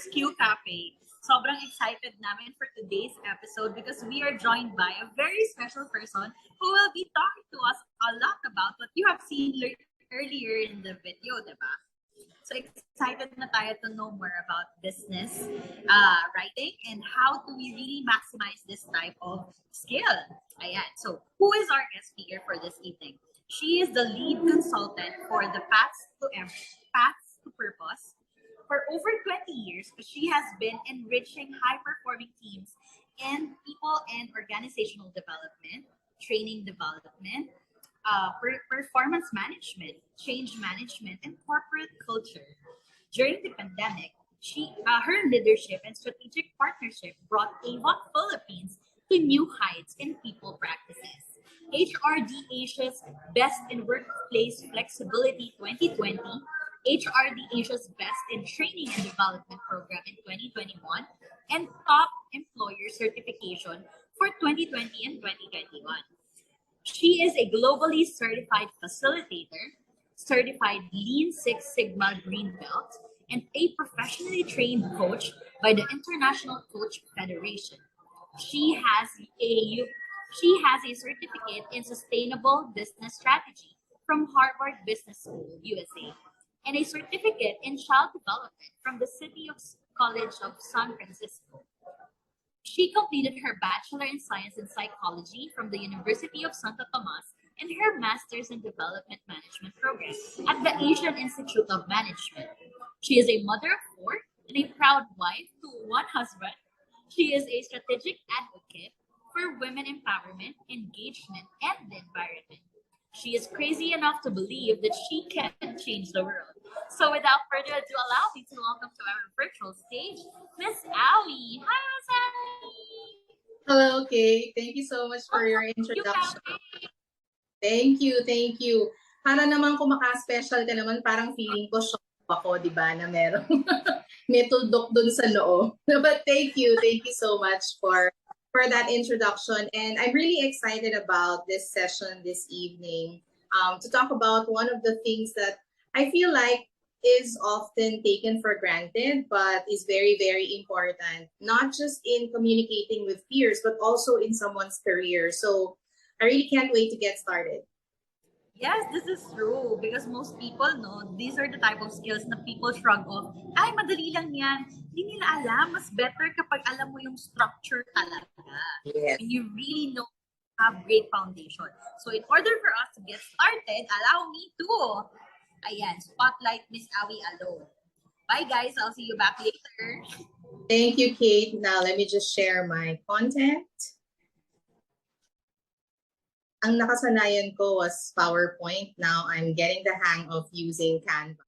QCAFE. Sobrang excited namin for today's episode because we are joined by a very special person who will be talking to us a lot about what you have seen earlier in the video, diba? So excited na tayo to know more about business writing and how do we really maximize this type of skill. Ayan. So who is our guest speaker for this evening? She is the lead consultant for the Paths to Purpose. For over 20 years, she has been enriching high-performing teams in people and organizational development, training development, performance management, change management, and corporate culture. During the pandemic, her leadership and strategic partnership brought Avon Philippines to new heights in people practices. HRD Asia's Best in Workplace Flexibility 2020, HRD Asia's Best in Training and Development Program in 2021, and Top Employer Certification for 2020 and 2021. She is a globally certified facilitator, certified Lean Six Sigma Green Belt, and a professionally trained coach by the International Coach Federation. She has a certificate in Sustainable Business Strategy from Harvard Business School, USA, and a certificate in Child Development from the City College of San Francisco. She completed her Bachelor in Science in Psychology from the University of Santo Tomas and her Master's in Development Management program at the Asian Institute of Management. She is a mother of 4 and a proud wife to 1 husband. She is a strategic advocate for women empowerment, engagement, and the environment. She is crazy enough to believe that she can change the world. So without further ado, allow me to welcome to our virtual stage, Miss Auie. Hi, Miss Auie. Hello, Kate. Thank you so much for your introduction. Thank you. Para naman kung maka-special ka naman, parang feeling ko shock ako, di ba, na may tuldok dun sa loob. But thank you so much for that introduction. And I'm really excited about this session this evening to talk about one of the things that I feel like is often taken for granted, but is very, very important, not just in communicating with peers, but also in someone's career. So I really can't wait to get started. Yes, this is true because most people know these are the type of skills na people shrug off. Ay, madali lang yan. Hindi nila alam. Mas better kapag alam mo yung structure talaga. Yes. And you really know have great foundation. So in order for us to get started, allow me to spotlight Miss Auie alone. Bye guys, I'll see you back later. Thank you, Kate. Now let me just share my content. Ang nakasanayan ko was PowerPoint. Now I'm getting the hang of using Canva.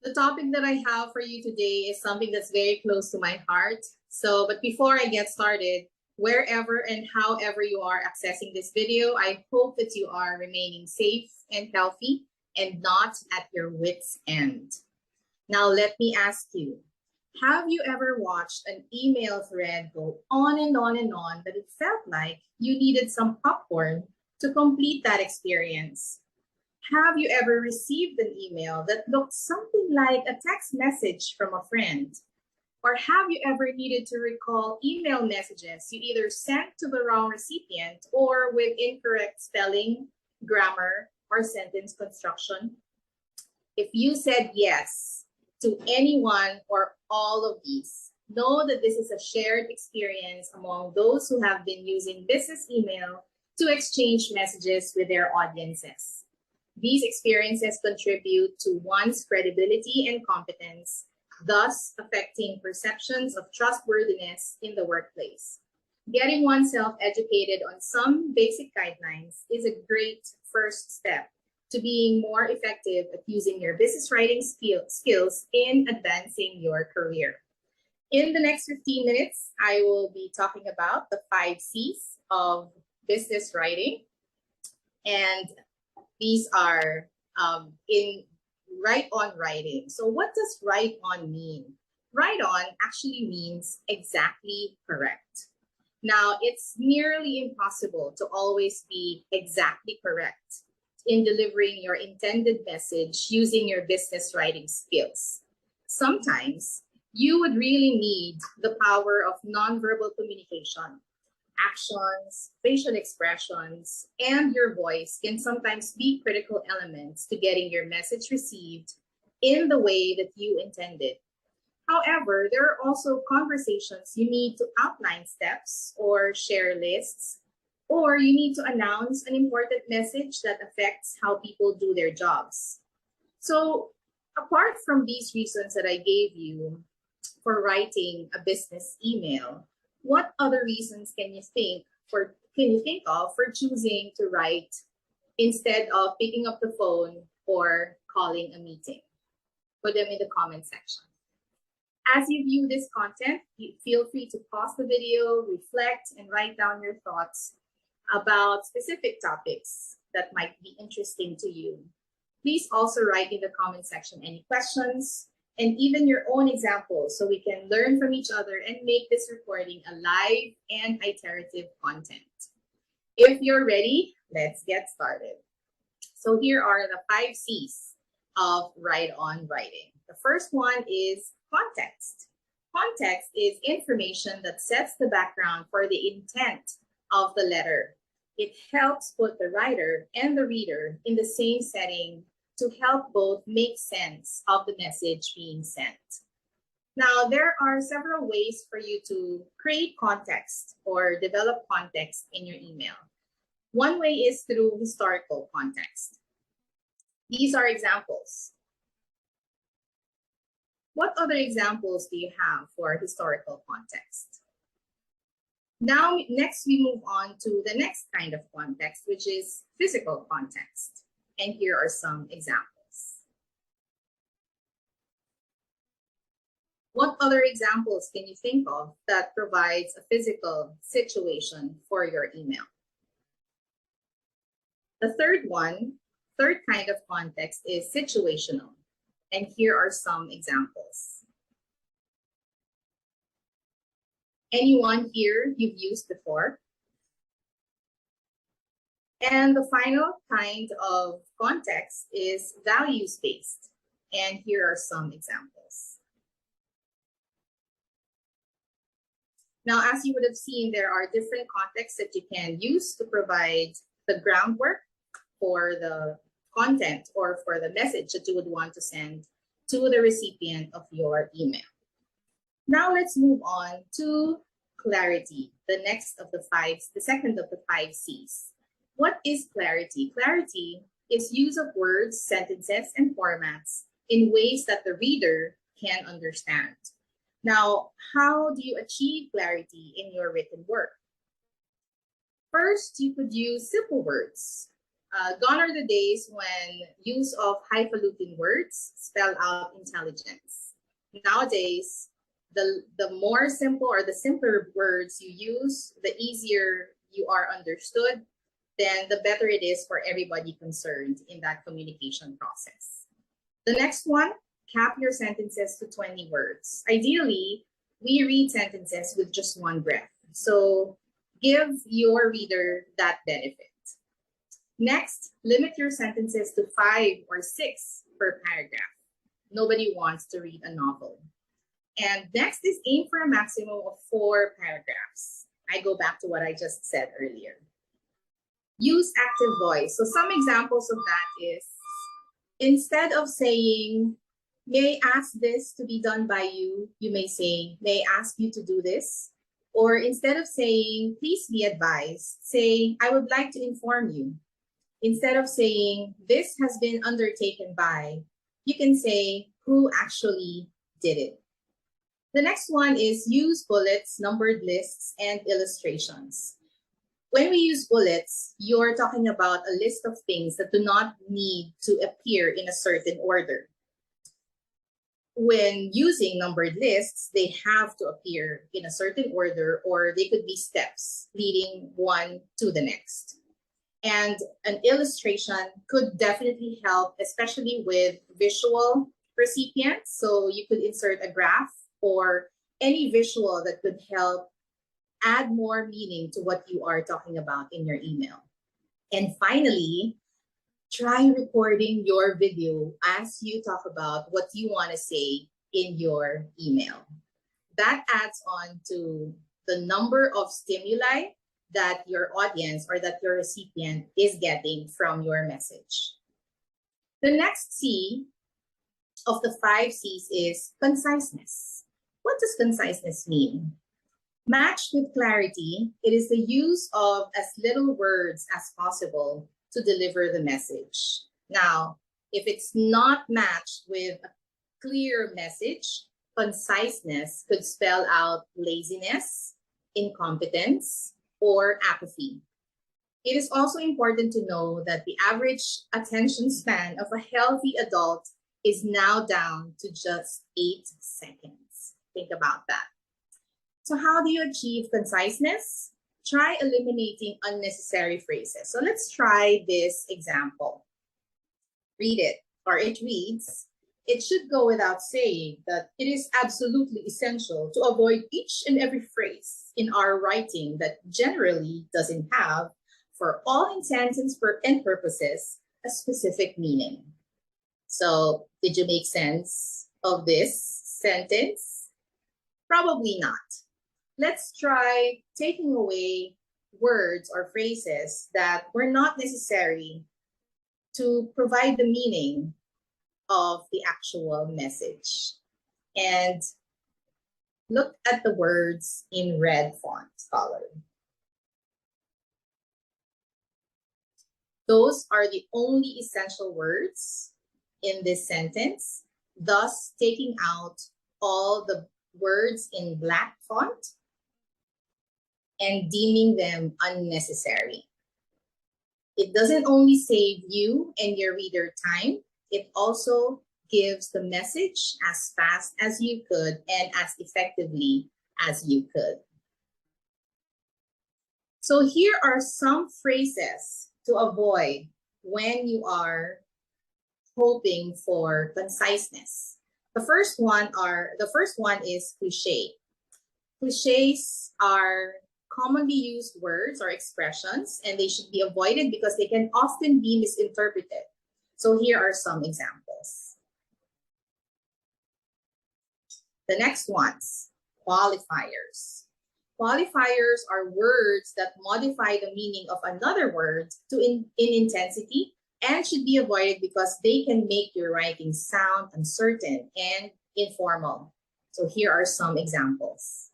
The topic that I have for you today is something that's very close to my heart. But before I get started, wherever and however you are accessing this video, I hope that you are remaining safe and healthy and not at your wit's end. Now let me ask you, have you ever watched an email thread go on and on and on that it felt like you needed some popcorn to complete that experience? Have you ever received an email that looked something like a text message from a friend? Or have you ever needed to recall email messages you either sent to the wrong recipient or with incorrect spelling, grammar, or sentence construction? If you said yes to any one or all of these, know that this is a shared experience among those who have been using business email to exchange messages with their audiences. These experiences contribute to one's credibility and competence, thus affecting perceptions of trustworthiness in the workplace. Getting oneself educated on some basic guidelines is a great first step to being more effective at using your business writing skills in advancing your career. In the next 15 minutes, I will be talking about the 5 C's of business writing. And these are in write-on writing. So what does write-on mean? Write-on actually means exactly correct. Now, it's nearly impossible to always be exactly correct in delivering your intended message using your business writing skills. Sometimes you would really need the power of nonverbal communication. Actions, facial expressions, and your voice can sometimes be critical elements to getting your message received in the way that you intended. However, there are also conversations you need to outline steps or share lists, or you need to announce an important message that affects how people do their jobs. So, apart from these reasons that I gave you for writing a business email, what other reasons can you think of for choosing to write instead of picking up the phone or calling a meeting? Put them in the comment section. As you view this content, feel free to pause the video, reflect, and write down your thoughts about specific topics that might be interesting to you. Please also write in the comment section any questions and even your own examples so we can learn from each other and make this recording a live and iterative content. If you're ready, let's get started. So here are the 5 C's of write-on writing. The first one is context. Context is information that sets the background for the intent of the letter. It helps put the writer and the reader in the same setting to help both make sense of the message being sent. Now, there are several ways for you to create context or develop context in your email. One way is through historical context. These are examples. What other examples do you have for historical context? Now, next we move on to the next kind of context, which is physical context. And here are some examples. What other examples can you think of that provides a physical situation for your email? The third kind of context is situational. And here are some examples. Anyone here you've used before? And the final kind of context is values-based. And here are some examples. Now, as you would have seen, there are different contexts that you can use to provide the groundwork for the content or for the message that you would want to send to the recipient of your email. Now let's move on to clarity, the second of the 5 C's. What is clarity? Clarity is use of words, sentences, and formats in ways that the reader can understand. Now, how do you achieve clarity in your written work? First, you could use simple words. Gone are the days when use of highfalutin words spell out intelligence. Nowadays, the more simple or the simpler words you use, the easier you are understood, then the better it is for everybody concerned in that communication process. The next one, cap your sentences to 20 words. Ideally, we read sentences with just one breath. So give your reader that benefit. Next, limit your sentences to 5 or 6 per paragraph. Nobody wants to read a novel. And next is aim for a maximum of 4 paragraphs. I go back to what I just said earlier. Use active voice. So some examples of that is, instead of saying, may I ask this to be done by you, you may say, may I ask you to do this? Or instead of saying, please be advised, say, I would like to inform you. Instead of saying, this has been undertaken by, you can say, who actually did it. The next one is use bullets, numbered lists, and illustrations. When we use bullets, you're talking about a list of things that do not need to appear in a certain order. When using numbered lists, they have to appear in a certain order, or they could be steps leading one to the next. And an illustration could definitely help, especially with visual recipients. So you could insert a graph or any visual that could help add more meaning to what you are talking about in your email. And finally, try recording your video as you talk about what you want to say in your email. That adds on to the number of stimuli that your audience or that your recipient is getting from your message. The next C of the 5 C's is conciseness. What does conciseness mean? Matched with clarity, it is the use of as little words as possible to deliver the message. Now, if it's not matched with a clear message, conciseness could spell out laziness, incompetence, or apathy. It is also important to know that the average attention span of a healthy adult is now down to just 8 seconds. Think about that. So how do you achieve conciseness? Try eliminating unnecessary phrases. So let's try this example. Read it, or it reads, it should go without saying that it is absolutely essential to avoid each and every phrase in our writing that generally doesn't have, for all intents and purposes, a specific meaning. So did you make sense of this sentence? Probably not. Let's try taking away words or phrases that were not necessary to provide the meaning of the actual message. And look at the words in red font color. Those are the only essential words in this sentence, thus taking out all the words in black font and deeming them unnecessary. It doesn't only save you and your reader time, it also gives the message as fast as you could and as effectively as you could. So here are some phrases to avoid when you are hoping for conciseness. The first one is cliché. Clichés are commonly used words or expressions, and they should be avoided because they can often be misinterpreted. So here are some examples. The next ones, qualifiers. Qualifiers are words that modify the meaning of another word in intensity and should be avoided because they can make your writing sound uncertain and informal. So here are some examples.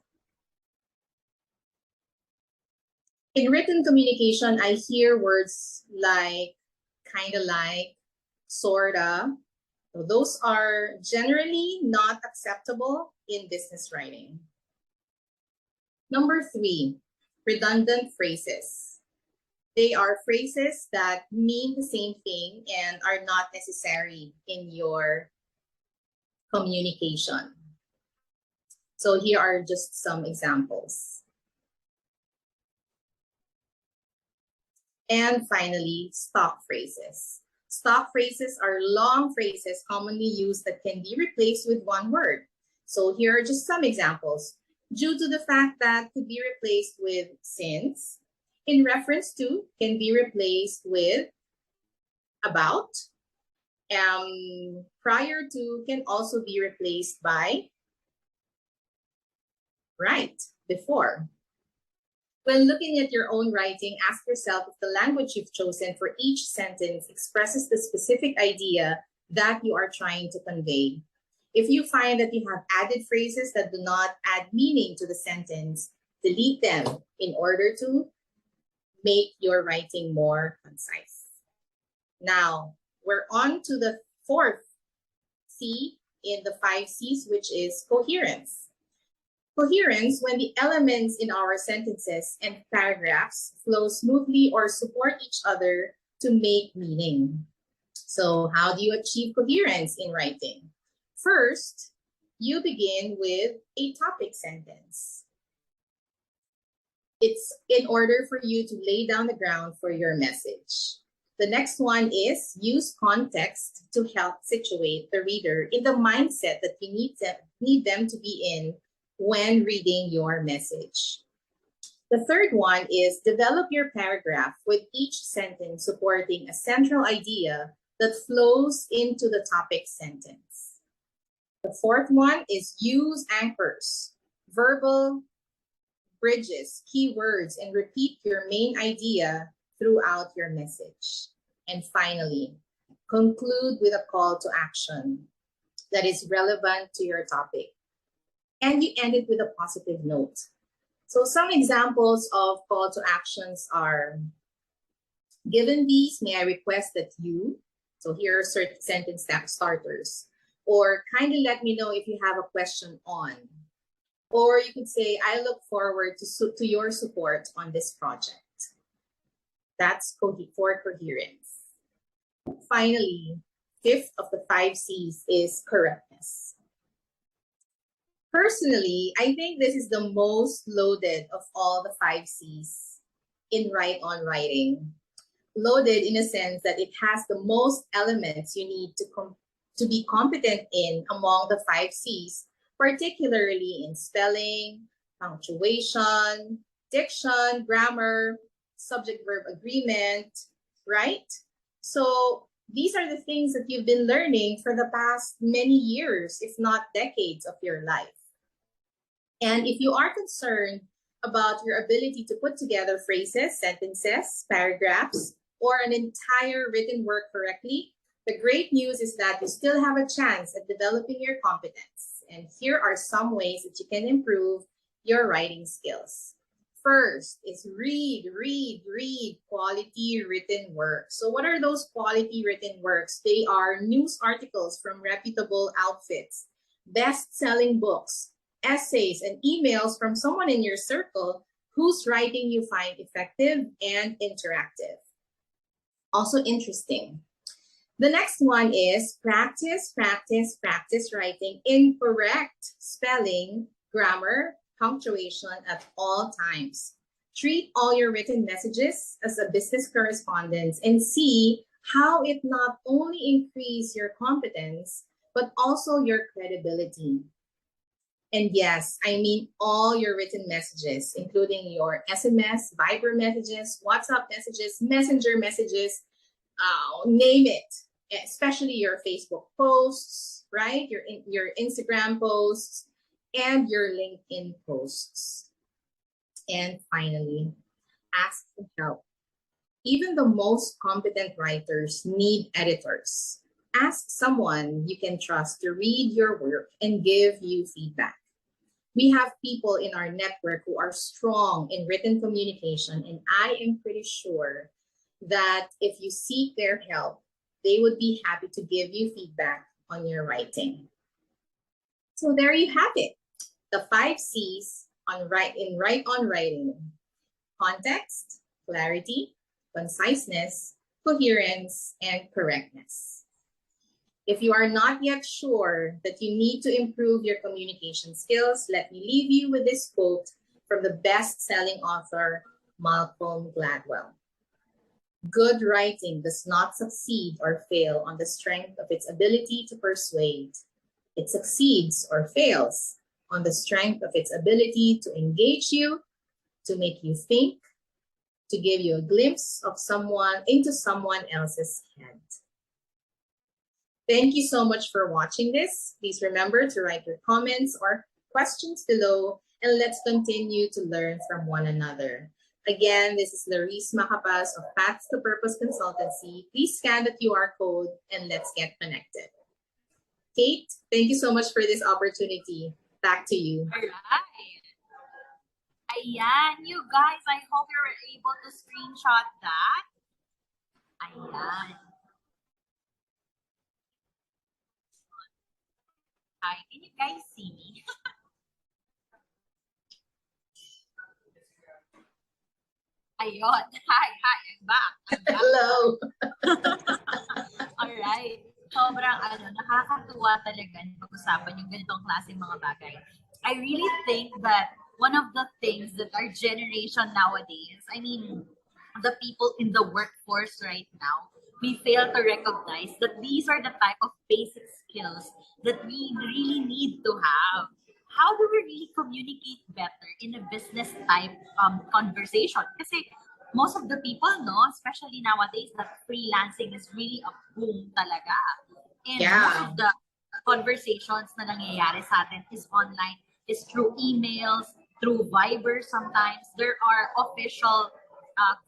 In written communication, I hear words like, kind of like, sorta. So those are generally not acceptable in business writing. Number 3, redundant phrases. They are phrases that mean the same thing and are not necessary in your communication. So here are just some examples. And finally, stock phrases. Stock phrases are long phrases commonly used that can be replaced with one word. So here are just some examples. Due to the fact that could be replaced with since, in reference to can be replaced with about, prior to can also be replaced by right before. When looking at your own writing, ask yourself if the language you've chosen for each sentence expresses the specific idea that you are trying to convey. If you find that you have added phrases that do not add meaning to the sentence, delete them in order to make your writing more concise. Now, we're on to the fourth C in the 5 C's, which is coherence. Coherence, when the elements in our sentences and paragraphs flow smoothly or support each other to make meaning. So how do you achieve coherence in writing? First, you begin with a topic sentence. It's in order for you to lay down the ground for your message. The next one is use context to help situate the reader in the mindset that you need them to be in when reading your message. The third one is develop your paragraph with each sentence supporting a central idea that flows into the topic sentence. The fourth one is use anchors, verbal bridges, keywords, and repeat your main idea throughout your message. And finally, conclude with a call to action that is relevant to your topic. And you end it with a positive note. So some examples of call to actions are, given these, may I request that you, so here are certain sentence starters, or kindly let me know if you have a question on. Or you could say, I look forward to your support on this project. That's for coherence. Finally, fifth of the 5 C's is correctness. Personally, I think this is the most loaded of all the 5 C's in write-on writing. Loaded in a sense that it has the most elements you need to be competent in among the 5 C's, particularly in spelling, punctuation, diction, grammar, subject-verb agreement, right? So these are the things that you've been learning for the past many years, if not decades of your life. And if you are concerned about your ability to put together phrases, sentences, paragraphs, or an entire written work correctly, the great news is that you still have a chance at developing your competence. And here are some ways that you can improve your writing skills. First is read quality written work. So what are those quality written works? They are news articles from reputable outfits, best-selling books, essays, and emails from someone in your circle whose writing you find effective and interactive. Also interesting. The next one is practice writing in correct spelling, grammar, punctuation at all times. Treat all your written messages as a business correspondence and see how it not only increases your competence, but also your credibility. And yes, I mean all your written messages, including your SMS, Viber messages, WhatsApp messages, Messenger messages, name it, especially your Facebook posts, right? Your Instagram posts and your LinkedIn posts. And finally, ask for help. Even the most competent writers need editors. Ask someone you can trust to read your work and give you feedback. We have people in our network who are strong in written communication, and I am pretty sure that if you seek their help, they would be happy to give you feedback on your writing. So there you have it, the 5 C's in write-on writing: context, clarity, conciseness, coherence, and correctness. If you are not yet sure that you need to improve your communication skills, let me leave you with this quote from the best-selling author, Malcolm Gladwell. Good writing does not succeed or fail on the strength of its ability to persuade. It succeeds or fails on the strength of its ability to engage you, to make you think, to give you a glimpse of into someone else's head. Thank you so much for watching this. Please remember to write your comments or questions below, and let's continue to learn from one another. Again, this is Laurice Macapaz of Paths to Purpose Consultancy. Please scan the QR code and let's get connected. Kate, thank you so much for this opportunity. Back to you. All right. Ayan, you guys, I hope you were able to screenshot that. Ayan. Hi, can you guys see me? Ayun. Hi, I'm back. Hello. Alright. Sobrang nakakatuwa talaga na pag-usapan yung ganitong klaseng mga bagay. I really think that one of the things that our generation nowadays, I mean, the people in the workforce right now, we fail to recognize that these are the type of basic skills that we really need to have. How do we really communicate better in a business type conversation? Kasi most of the people, especially nowadays, that freelancing is really a boom talaga. And most of the conversations na nangyayari sa atin is online, is through emails, through Viber sometimes. There are official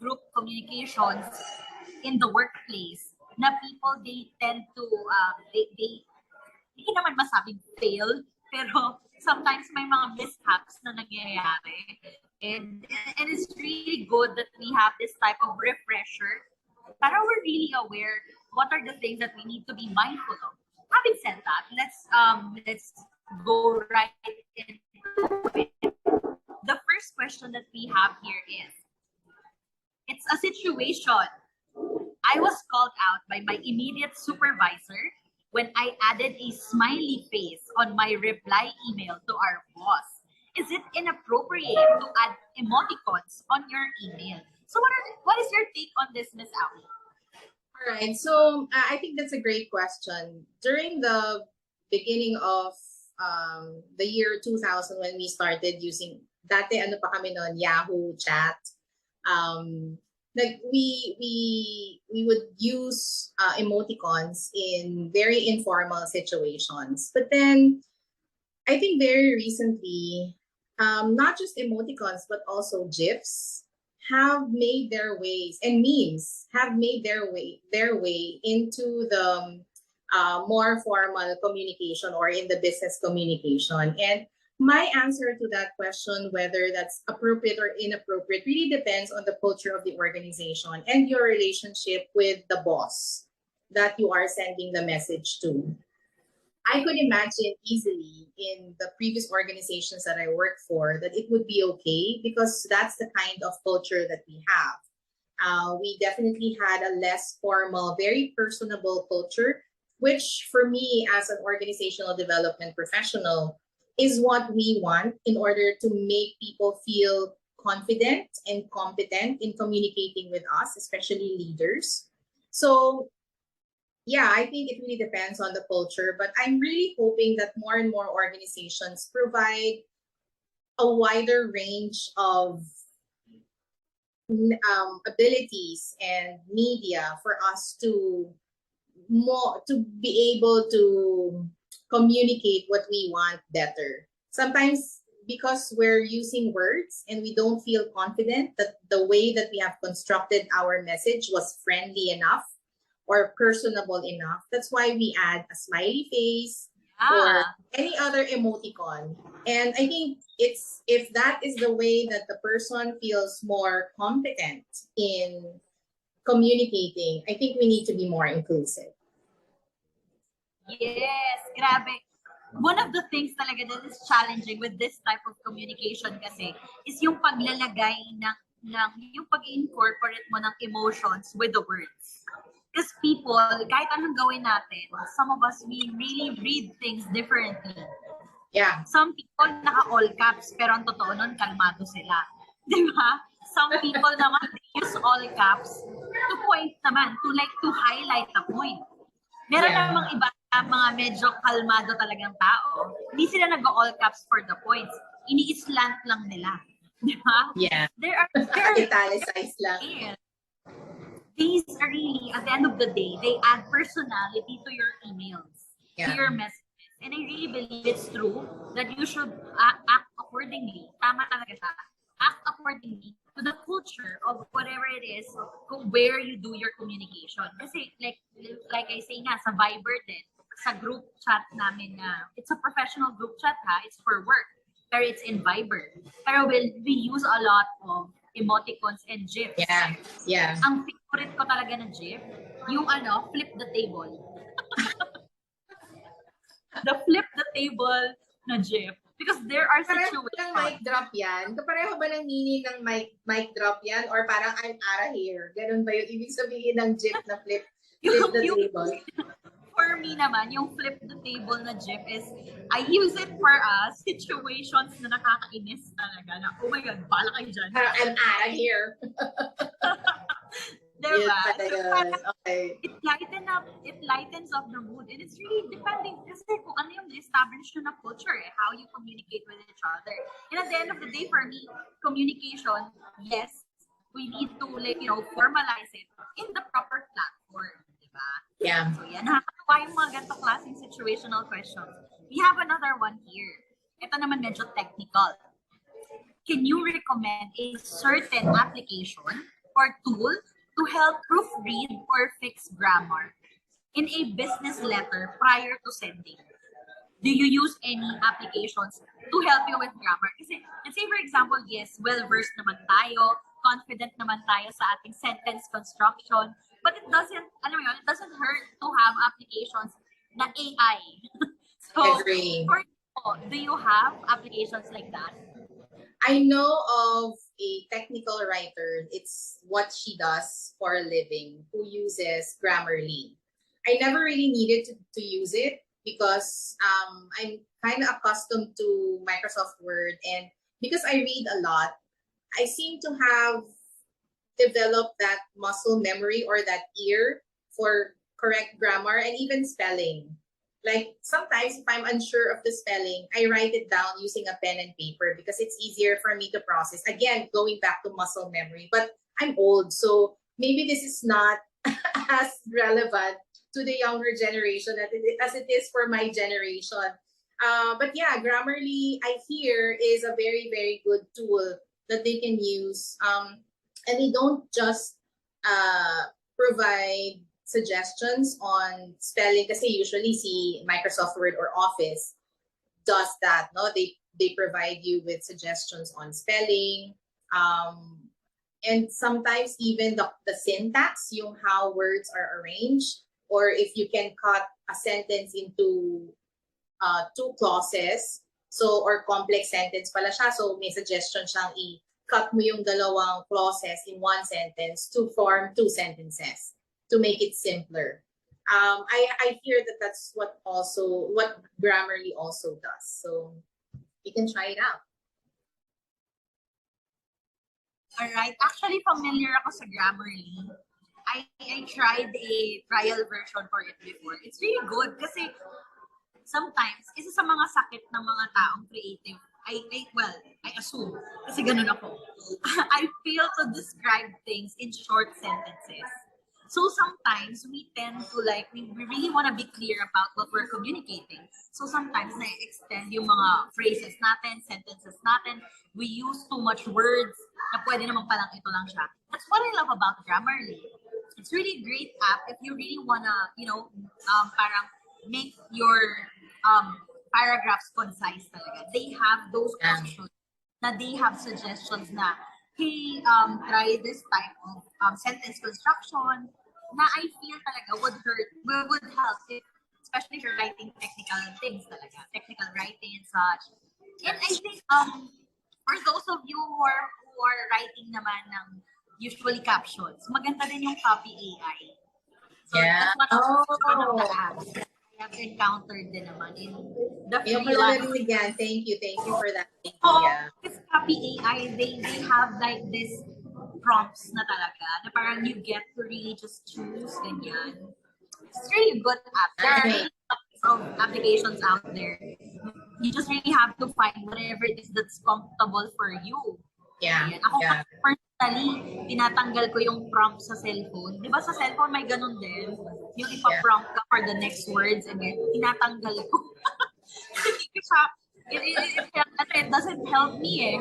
group communications in the workplace na people, they tend to, hindi naman masabing fail, pero sometimes may mga mishaps na nangyayari. And it's really good that we have this type of refresher para we're really aware what are the things that we need to be mindful of. Having said that, let's go right into it. The first question that we have here is, it's a situation. I was called out by my immediate supervisor when I added a smiley face on my reply email to our boss. Is it inappropriate to add emoticons on your email? So what is your take on this, Ms. Auie? All right, so I think that's a great question. During the beginning of the year 2000, when we started using, dati ano pa kami noon, Yahoo chat, like we would use emoticons in very informal situations. But then I think very recently, not just emoticons, but also GIFs have made their ways, and memes have made their way into the more formal communication or in the business communication. And my answer to that question, whether that's appropriate or inappropriate, really depends on the culture of the organization and your relationship with the boss that you are sending the message to. I could imagine easily in the previous organizations that I worked for that it would be okay because that's the kind of culture that we have. We definitely had a less formal, very personable culture, which for me as an organizational development professional is what we want in order to make people feel confident and competent in communicating with us, especially leaders. So yeah, I think it really depends on the culture, but I'm really hoping that more and more organizations provide a wider range of abilities and media for us to be able to communicate what we want better. Sometimes because we're using words and we don't feel confident that the way that we have constructed our message was friendly enough or personable enough. That's why we add a smiley face or any other emoticon. And I think if that is the way that the person feels more competent in communicating, I think we need to be more inclusive. Yes, grabe. One of the things talaga that is challenging with this type of communication kasi is yung paglalagay yung pag-incorporate mo ng emotions with the words. Because people, kahit anong gawin natin, some of us, we really read things differently. Yeah. Some people naka-all caps, pero ang totoo nun, kalmado sila. Di ba? Some people naman, they use all caps to point naman, to highlight a point. Meron namang iba mga medyo kalmado talagang tao. Hindi sila nag-all caps for the points. Ini-slant lang nila. Di ba? Yeah. There are italicized lang. Yeah. These are really, at the end of the day, they add personality to your emails, to your messages. And I really believe it's true that you should act accordingly. Tama talaga siya. Act accordingly to the culture of whatever it is where you do your communication. Kasi like I say nga, sa Viber din, sa group chat namin na, it's a professional group chat ha, it's for work. Pero it's in Viber. Pero we use a lot of emoticons and GIFs. Yeah. Ang favorite ko talaga na GIF, yung flip the table. The flip the table na GIF. Because there are situations. Pareho ng mic drop yan? Pareho ba ng meaning ng mic drop yan? Or parang I'm out of here? Ganun ba yung ibig sabihin ng GIF na flip the table? For me naman, yung flip the table na GIF is, I use it for situations na nakakainis talaga. Na, oh my God, bala kayo dyan. I'm out of here. Diba? Yes, okay. It lightens up the mood. And it's really depending kasi kung ano yung established na culture, how you communicate with each other. And at the end of the day, for me, communication, yes, we need to formalize it in the proper platform. Diba? Yeah. So yan, nakakatawa yung mga ganito klaseng situational questions. We have another one here. Ito naman medyo technical. Can you recommend a certain application or tool to help proofread or fix grammar in a business letter prior to sending? Do you use any applications to help you with grammar? Kasi, let's say for example, yes, well-versed naman tayo, confident naman tayo sa ating sentence construction, but it doesn't hurt to have applications na AI. So, Agree. for you, do you have applications like that? I know of a technical writer. It's what she does for a living, who uses Grammarly. I never really needed to use it because I'm kind of accustomed to Microsoft Word, and because I read a lot, I seem to have developed that muscle memory or that ear for correct grammar and even spelling. Like sometimes if I'm unsure of the spelling, I write it down using a pen and paper because it's easier for me to process. Again, going back to muscle memory, but I'm old, so maybe this is not as relevant to the younger generation as it is for my generation. But yeah, Grammarly, I hear, is a very, very good tool that they can use. And they don't just provide suggestions on spelling, kasi usually see Microsoft Word or Office does that, no? They provide you with suggestions on spelling, and sometimes even the syntax, yung how words are arranged, or if you can cut a sentence into 2 clauses, so or complex sentence pala siya, so may suggestion siyang i-cut mo yung dalawang clauses in 1 sentence to form 2 sentences. To make it simpler. I hear that that's what Grammarly also does. So you can try it out. All right. Actually, familiar ako sa Grammarly. I tried a trial version for it before. It's really good kasi sometimes, isa sa mga sakit ng mga taong creative, I assume, kasi ganun ako, I fail to describe things in short sentences. So sometimes we tend to we really want to be clear about what we're communicating. So sometimes na-extend yung mga phrases natin, sentences natin. We use too much words na pwede naman palang ito lang siya. That's what I love about Grammarly. It's really a great app if you really want to, parang make your paragraphs concise talaga. They have those options na they have suggestions na, hey, try this type of sentence construction na I feel talaga would help, especially if you're writing technical things talaga, technical writing and such. And I think for those of you who are writing naman ng usually captions, maganda din yung copy AI. So that's one of the apps that I have encountered din naman in the free one. Thank you for that. This copy AI, they have this prompts na talaga na parang you get to really just choose ganyan. It's really a good app. There are really lots of applications out there. You just really have to find whatever it is that's comfortable for you. Yeah. Ako personally, tinatanggal ko yung prompt sa cellphone. Di ba sa cellphone may ganun din? Yung ipa-prompt ka for the next words and then tinatanggal ko. It doesn't help me.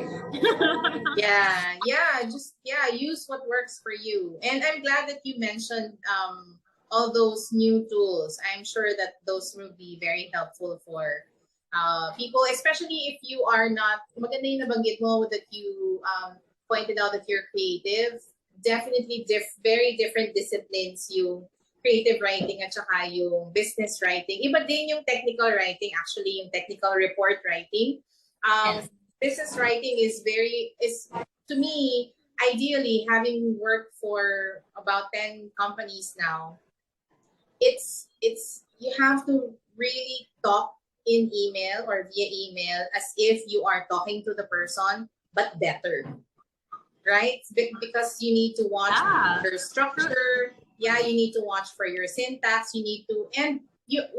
Use what works for you. And I'm glad that you mentioned all those new tools. I'm sure that those will be very helpful for people, especially if you are not, maganda yung nabanggit mo that you pointed out that you're creative. Definitely very different disciplines, yung creative writing at saka yung business writing. Iba din yung technical writing, actually, yung technical report writing. Yes. Business writing is to me, ideally, having worked for about 10 companies now, it's you have to really talk in email or via email as if you are talking to the person, but better, right? Because you need to watch your structure. Yeah, you need to watch for your syntax. You need to, and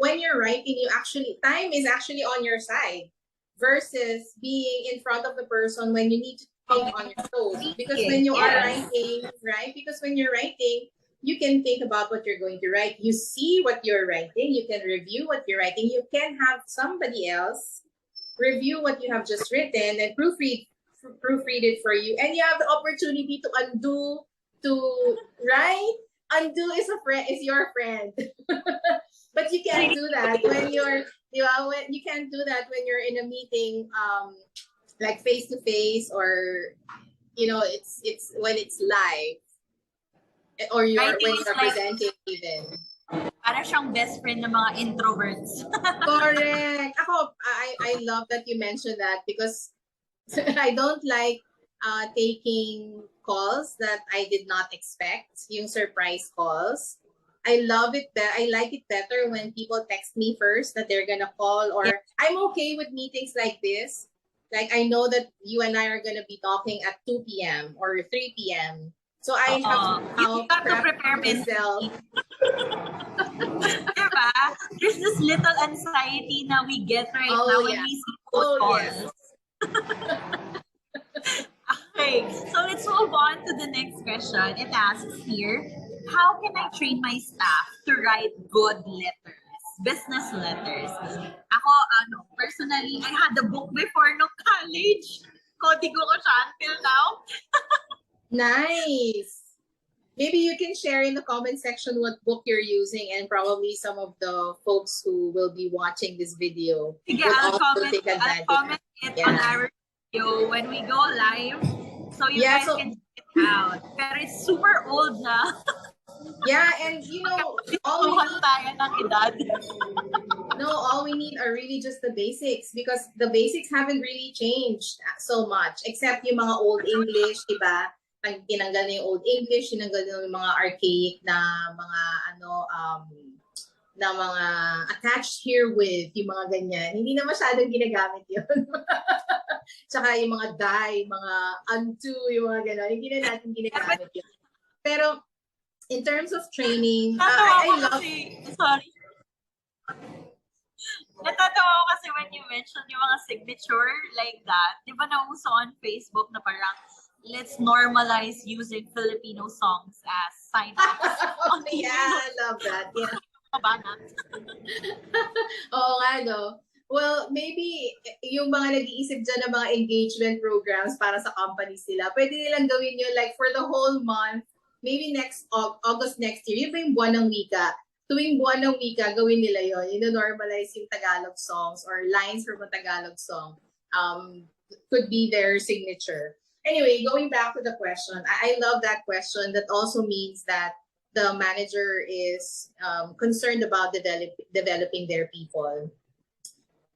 when you're writing, time is actually on your side versus being in front of the person when you need to think on your toes. Because when you are writing, right? Because when you're writing, you can think about what you're going to write. You see what you're writing. You can review what you're writing. You can have somebody else review what you have just written and proofread it for you. And you have the opportunity to undo, right? Undo is your friend. But you can't do that when you can't do that when you're in a meeting, like face to face, or it's when it's live, or when you're presenting even. Para siyang best friend ng mga introverts. Correct. I love that you mentioned that, because I don't like taking calls that I did not expect, yung surprise calls. I love it. I like it better when people text me first that they're gonna call, or I'm okay with meetings like this. Like, I know that you and I are gonna be talking at 2 p.m. or 3 p.m. So I have to prepare myself. Diba? There's this little anxiety na we get right now when we see phone calls. Okay, so let's move on to the next question. It asks here, how can I train my staff to write good letters, business letters? Ako, personally, I had a book before no college. Kodigo ko siya until now. Nice. Maybe you can share in the comment section what book you're using, and probably some of the folks who will be watching this video I'll comment it on our video when we go live, so you guys can check it out. But it's super old na. Yeah, and all we need are really just the basics, because the basics haven't really changed so much, except yung mga old English, diba? Tinanggal na yung old English, tinanggal na yung mga archaic na mga na mga attached here with, yung mga ganyan. Hindi na masyadong ginagamit yun. Tsaka yung mga die, mga unto, yung mga gano'n. Hindi na natin ginagamit yun. Pero in terms of training, I love... Sorry. Natatawa ko kasi when you mentioned yung mga signature like that. Di ba nauso on Facebook na parang, let's normalize using Filipino songs as sign-offs. Yeah, I love that. Yeah. Oo nga, no? Well, maybe yung mga nag-iisip dyan ng mga engagement programs para sa companies nila, pwede nilang gawin yun like for the whole month, maybe next August next year. Yun ba yung buwan ng wika? Tuwing buwan ng wika, gawin nila yun. Normalize yung Tagalog songs or lines from a Tagalog song. Could be their signature. Anyway, going back to the question, I love that question. That also means that the manager is concerned about developing their people.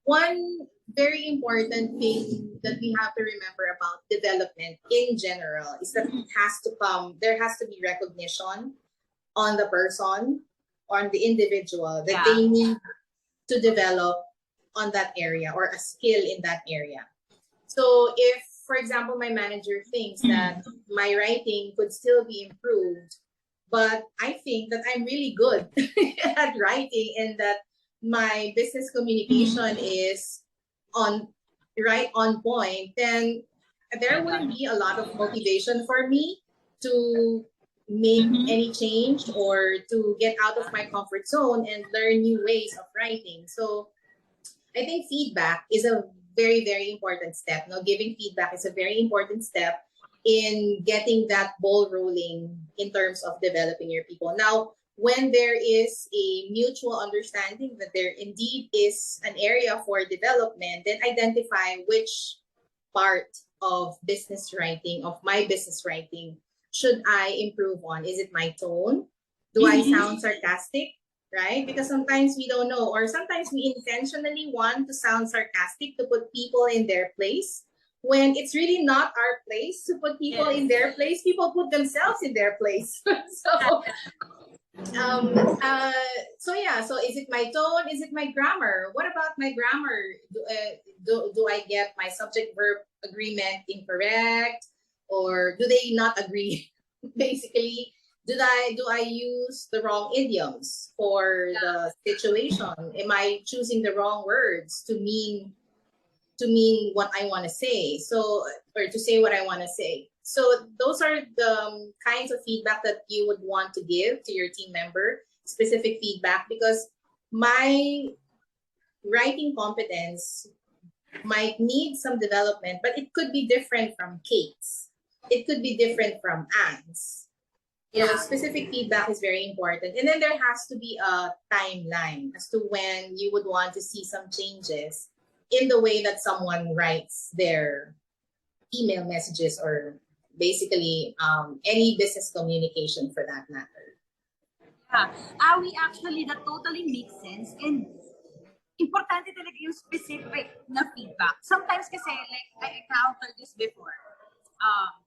One very important thing that we have to remember about development in general is that there has to be recognition on the person, on the individual, that they need to develop on that area or a skill in that area. So if, for example, my manager thinks that my writing could still be improved, but I think that I'm really good at writing and that my business communication is right on point, then there wouldn't be a lot of motivation for me to make any change or to get out of my comfort zone and learn new ways of writing. So I think feedback is a very, very important step. Now, giving feedback is a very important step in getting that ball rolling in terms of developing your people. Now, when there is a mutual understanding that there indeed is an area for development, then identify which part of business writing, of my business writing, should I improve on? Is it my tone? Do I sound sarcastic? Right? Because sometimes we don't know, or sometimes we intentionally want to sound sarcastic to put people in their place, when it's really not our place to put people in their place. People put themselves in their place. So is it my tone? Is it my grammar? What about my grammar? Do I get my subject verb agreement incorrect, or do they not agree? Basically, do I use the wrong idioms for the situation? Am I choosing the wrong words to mean what I want to say? So, or to say what I want to say. So those are the kinds of feedback that you would want to give to your team member, specific feedback, because my writing competence might need some development, but it could be different from Kate's. It could be different from Anne's. So specific feedback is very important. And then there has to be a timeline as to when you would want to see some changes in the way that someone writes their email messages, or basically any business communication for that matter. We actually, that totally makes sense. And importante talaga yung specific na feedback. Sometimes kasi, like, I encountered this before.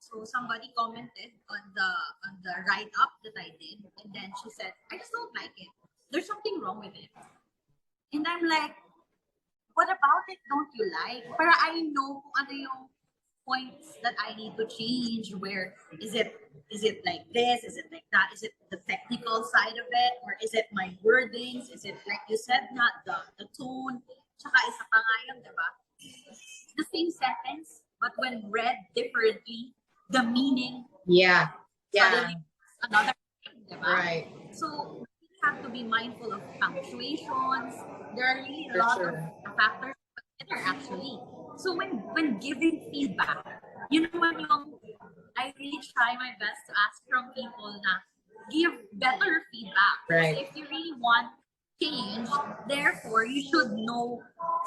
So somebody commented on the write-up that I did, and then she said, I just don't like it. There's something wrong with it. And I'm like, what about it don't you like? Para I know kung ano yung points that I need to change. Where is it like this? Is it like that? Is it the technical side of it? Or is it my wordings? Is it, like you said, not the tone? Tsaka isa pa nga yun, diba? The same sentence, but when read differently, the meaning suddenly another thing, diba? Right. So we have to be mindful of punctuations. There are really a lot of factors to consider actually. So when giving feedback, you know, I really try my best to ask from people na give better feedback. Right. So if you really want change, therefore you should know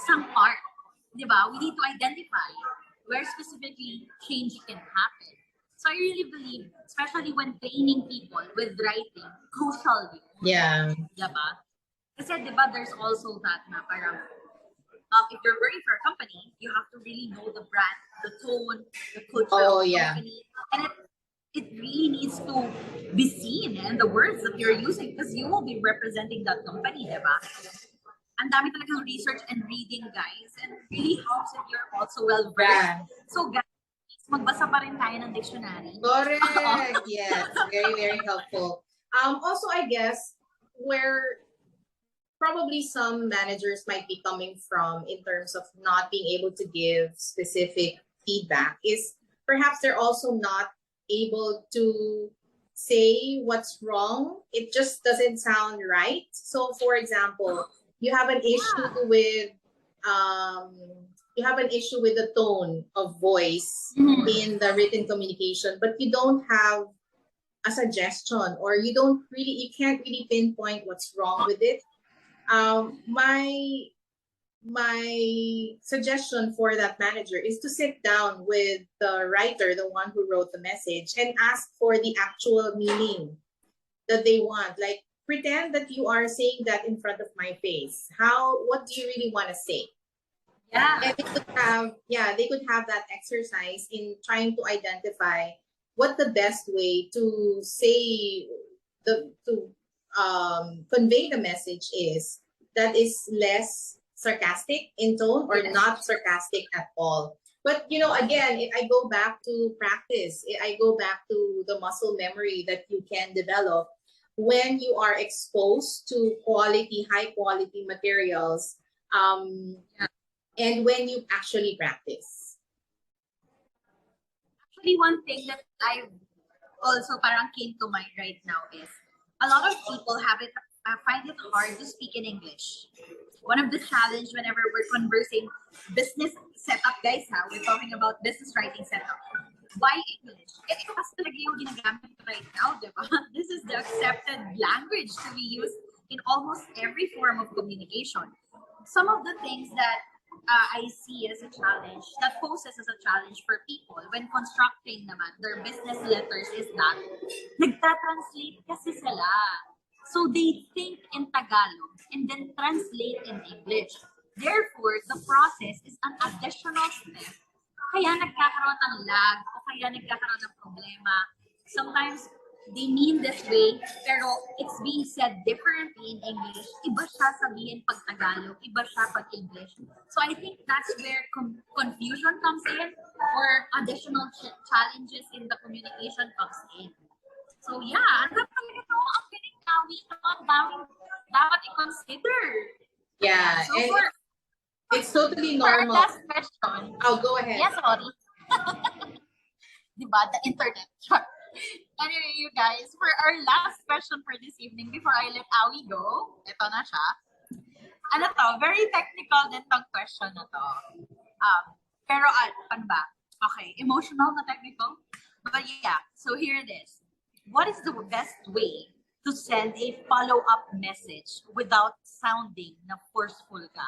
some part. Diba? We need to identify where specifically change can happen. So I really believe, especially when training people with writing, crucial yun. Yeah. Diba? Kasi diba, there's also that na parang, if you're working for a company, you have to really know the brand, the tone, the culture of the company. And it really needs to be seen in the words that you're using, because you will be representing that company, diba? Ang dami talagang research and reading, guys, and it really helps if you're also well-versed. So, guys, magbasa pa rin tayo ng dictionary. Correct. Yes, very, very helpful. Also, I guess, where probably some managers might be coming from in terms of not being able to give specific feedback is perhaps they're also not able to say what's wrong. It just doesn't sound right. So, for example, you have an issue with the tone of voice in the written communication, but you don't have a suggestion, or you can't really pinpoint what's wrong with it. My suggestion for that manager is to sit down with the writer, the one who wrote the message, and ask for the actual meaning that they want. Like, pretend that you are saying that in front of my face. What do you really want to say? Yeah. And they could have that exercise in trying to identify what the best way to say convey the message is, that is less sarcastic in tone, or not sarcastic at all. But, you know, again, if I go back to practice, I go back to the muscle memory that you can develop when you are exposed to high quality materials, and when you actually practice. Actually, one thing that I also parang came to mind right now is a lot of people have it find it hard to speak in English. One of the challenge whenever we're conversing business setup, guys, we're talking about business writing setup. Why English? Ito kasi talaga yung ginagamit ko right now, di ba? This is the accepted language to be used in almost every form of communication. Some of the things that I see as a challenge, that poses as a challenge for people when constructing naman their business letters is that nagta-translate kasi sila. So they think in Tagalog and then translate in English. Therefore, the process is an additional step. Kaya nagkakaroon ng lag o kaya nagkakaroon ng problema. Sometimes they mean this way, pero it's being said differently in English. Iba siya sabihin pag Tagalog, iba siya pag English. So I think that's where confusion comes in or additional challenges in the communication comes in. So yeah, ang talaga ito, ang galing namin, ang dapat i-consider. Yeah, so and for, it's totally for our normal. last question. Oh, go ahead. Yes, sorry. Diba? The internet. Anyway, you guys, for our last question for this evening, before I let Auie go, ito na siya. Ano to? Very technical din tong question na to. Pero ano ba? Okay, emotional na technical? But yeah, so here it is. What is the best way to send a follow-up message without sounding na forceful ka?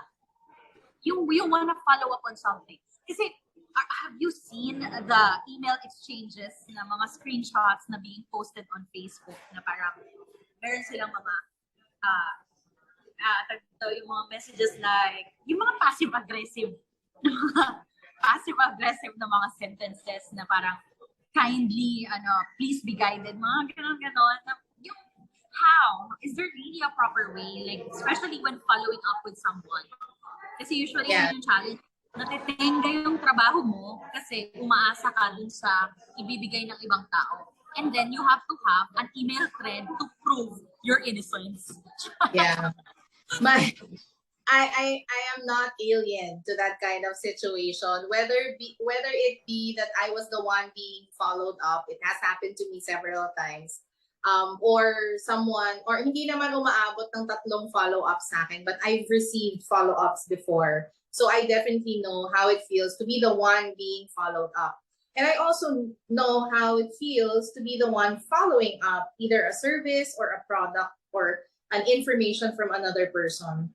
You wanna follow up on something. Kasi, have you seen the email exchanges na mga screenshots na being posted on Facebook na parang meron silang mga yung mga messages like, yung mga passive-aggressive na mga sentences na parang kindly, please be guided, mga ganon. Yung how? Is there really a proper way? Like, especially when following up with someone. Kasi usually, yung challenge, natitenga yung trabaho mo kasi umaasa ka dun sa ibibigay ng ibang tao. And then you have to have an email thread to prove your innocence. Yeah. I am not alien to that kind of situation. Whether it be that I was the one being followed up, it has happened to me several times. Or someone, or hindi naman umaabot ng 3 follow-ups sa akin, but I've received follow-ups before. So I definitely know how it feels to be the one being followed up. And I also know how it feels to be the one following up either a service or a product or an information from another person.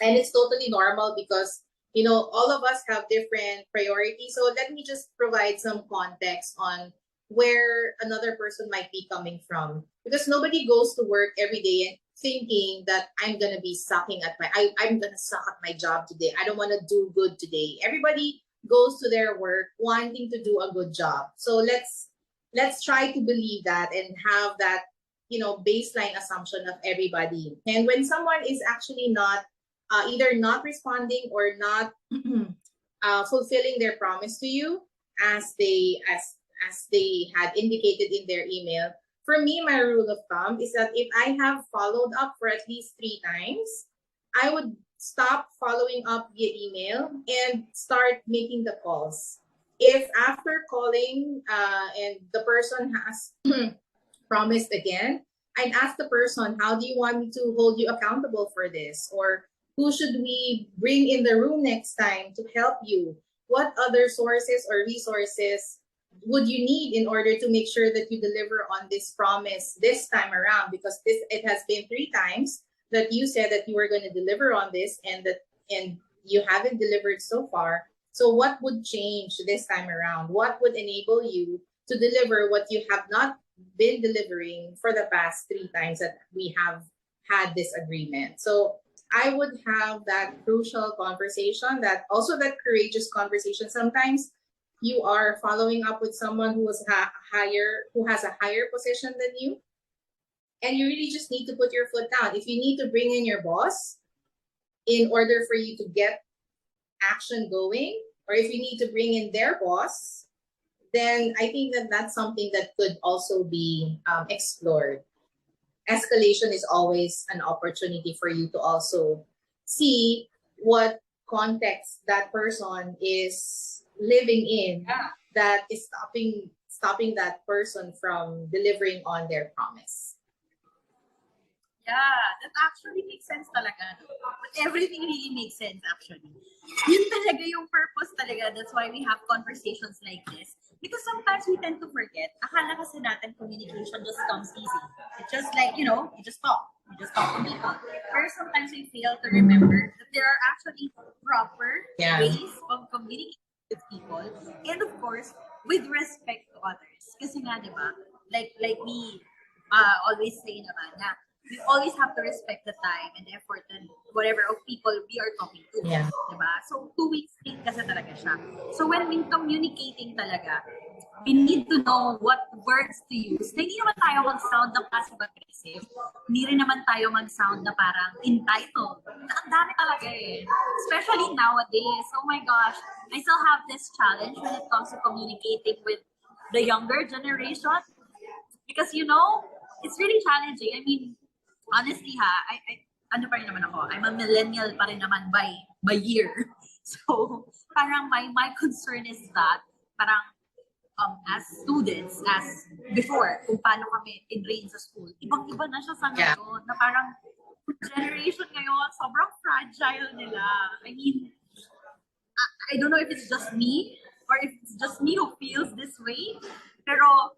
And it's totally normal because, all of us have different priorities. So let me just provide some context on where another person might be coming from. Because nobody goes to work every day and thinking that I'm going to be I'm going to suck at my job today. I don't want to do good today. Everybody goes to their work wanting to do a good job. So let's try to believe that and have that, baseline assumption of everybody. And when someone is actually not either not responding or not fulfilling their promise to you as they had indicated in their email, for me, my rule of thumb is that if I have followed up for at least 3 times, I would stop following up via email and start making the calls. If after calling and the person has promised again, I'd ask the person, how do you want me to hold you accountable for this? Or who should we bring in the room next time to help you? What other sources or resources would you need in order to make sure that you deliver on this promise this time around? Because it has been 3 times that you said that you were going to deliver on this and you haven't delivered so far. So what would change this time around? What would enable you to deliver what you have not been delivering for the past 3 times that we have had this agreement? So I would have that crucial conversation, that courageous conversation. Sometimes you are following up with someone who has a higher position than you, and you really just need to put your foot down. If you need to bring in your boss in order for you to get action going, or if you need to bring in their boss, then I think that that's something that could also be explored. Escalation is always an opportunity for you to also see what context that person is living in that is stopping that person from delivering on their promise. Yeah, that actually makes sense talaga. But everything really makes sense actually. Yun talaga yung purpose talaga. That's why we have conversations like this. Because sometimes we tend to forget. Akala kasi natin communication just comes easy. It's just like, you know, you just talk. You just talk to people. Pero sometimes we fail to remember that there are actually proper ways of communicating with people. And of course, with respect to others. Kasi nga, di ba? Like me, always say naman na we always have to respect the time and effort and whatever of people we are talking to. Yeah. Diba? So, two-way street kasi talaga siya. So, when we communicating talaga, we need to know what words to use. Na hindi naman tayo mag-sound na passive-aggressive. Hindi rin naman tayo mag-sound na parang entitled. Ang dami talaga eh. Especially nowadays. Oh my gosh. I still have this challenge when it comes to communicating with the younger generation. Because, you know, it's really challenging. I mean, honestly I ano pa rin naman ako, I'm a millennial pa rin naman by year. So, parang my concern is that, parang, as students, as before, kung paano kami in-train sa school, ibang-iba na siya sa ngayon, na parang, generation ngayon, sobrang fragile nila. I mean, I don't know if it's just me, or if it's just me who feels this way, pero,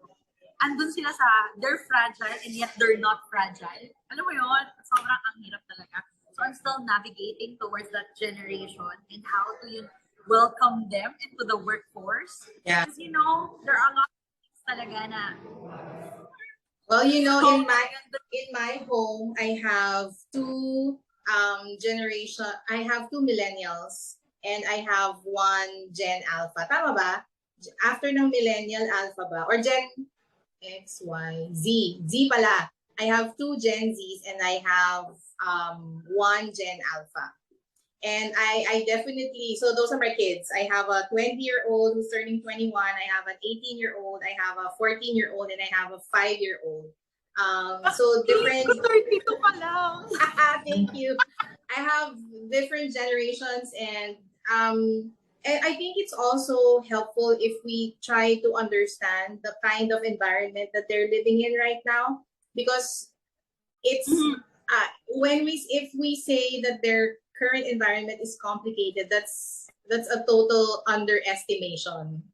andun sila sa, they're fragile and yet they're not fragile. Alam mo yun? Sobrang ang hirap talaga. So I'm still navigating towards that generation and how to welcome them into the workforce. Yeah. Because, you know, there are a lot of things talaga na. Well, you know, in my home, I have two I have two millennials and I have one Gen Alpha. Tama ba? After ng millennial, Alpha ba? Or Gen X, Y, Z. Z pala. I have two Gen Zs and I have one Gen Alpha. And I definitely, so those are my kids. I have a 20-year-old who's turning 21. I have an 18-year-old. I have a 14-year-old. And I have a 5-year-old. So different. 32 pa lang. Thank you. I have different generations and I think it's also helpful if we try to understand the kind of environment that they're living in right now, because it's if we say that their current environment is complicated, that's a total underestimation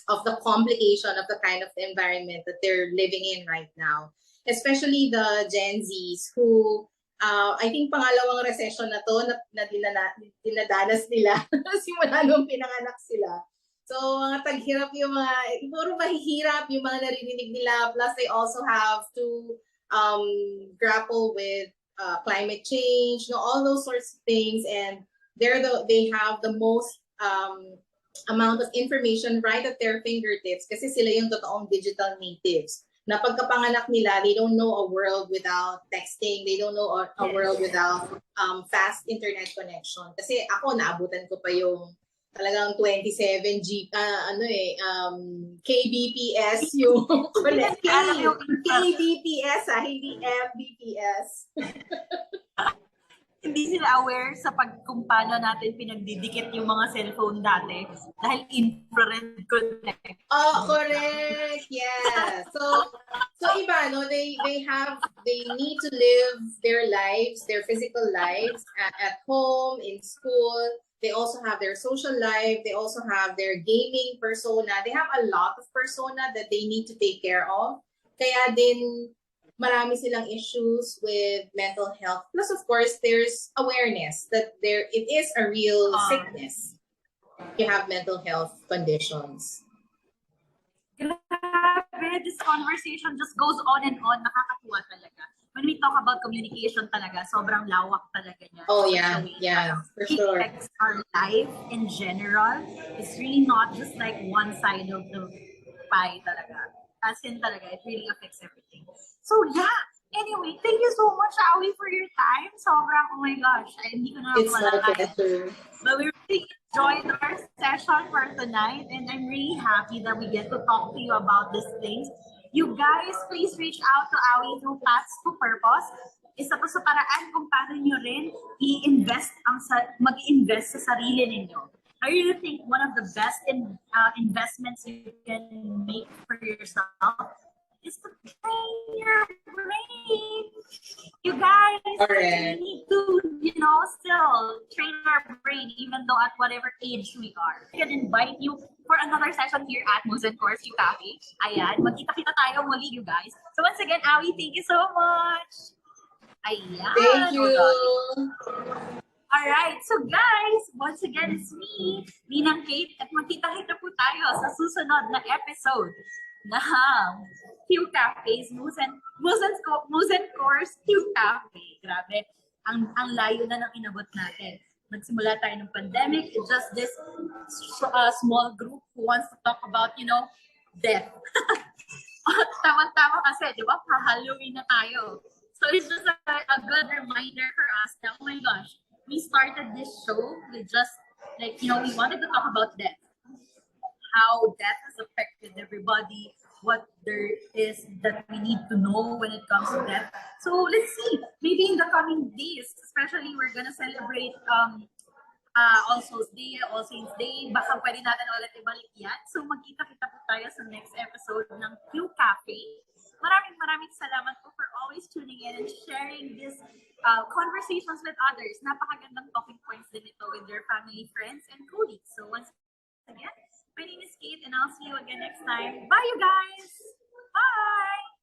of the complication of the kind of environment that they're living in right now, especially the Gen Zs who I think pangalawang recession na to na dinadanas nila simula nung pinanganak sila. So, mga taghirap yung mga, puro mahihirap yung mga naririnig nila. Plus, they also have to grapple with climate change, all those sorts of things. And they have the most amount of information right at their fingertips kasi sila yung totoong digital natives. Na pagkapanganak nila, they don't know a world without texting. They don't know a world without fast internet connection. Kasi ako, naabutan ko pa yung talagang 27 kbps yung kbps hindi mbps. Hindi sila aware sa kung paano natin pinagdidikit yung mga cellphone dati dahil infrared connect. Oh, correct. Yeah. So iba, no, they need to live their lives, their physical lives at home, in school. They also have their social life. They also have their gaming persona. They have a lot of persona that they need to take care of. Kaya din marami silang issues with mental health. Plus, of course, there's awareness that it is a real sickness. You have mental health conditions. Grabe, this conversation just goes on and on. Nakakatuwa talaga. When we talk about communication talaga, sobrang lawak talaga niya. Oh, yeah, for sure. It affects our life in general. It's really not just like one side of the pie talaga. As in talaga, it really affects everything. So yeah, anyway, thank you so much, Auie, for your time. Sobrang, oh my gosh, hindi ko na It's my pleasure. But we really enjoyed our session for tonight, and I'm really happy that we get to talk to you about these things. You guys, please reach out to Auie through Paths to Purpose. Isa to sa paraan kung paano nyo rin mag-invest sa sarili ninyo. I really think one of the best investments you can make for yourself is to train your brain. You guys, Correct. we need to, you know, still train our brain even though at whatever age we are. I can invite you for another session here at Musen Course QCAFE. Ayan, magkita-kita tayo muli, you guys. So once again, Auie, thank you so much. Ayan. Thank you. Alright, so guys, once again, it's me, Ninang Kate, at magkita-kita po tayo sa susunod na episode ng QCAFE's Musen Course QCAFE. Grabe, ang layo na ng inabot natin. Nagsimula tayo ng pandemic, it's just this small group who wants to talk about, you know, death. Tama-tama kasi, di ba? Pa-Halloween na tayo. So it's just a good reminder for us that, oh my gosh, we started this show with just, like, you know, we wanted to talk about death. How death has affected everybody, what there is that we need to know when it comes to death. So let's see, maybe in the coming days, especially we're gonna celebrate All Souls Day, All Saints Day, baka pwede natin ulit ibalik yan. So magkita-kita po tayo sa next episode ng QCAFE. Maraming salamat po for always tuning in and sharing this conversations with others. Napakagandang talking points din ito with your family, friends, and colleagues. So once again, my name is Kate and I'll see you again next time. Bye, you guys! Bye!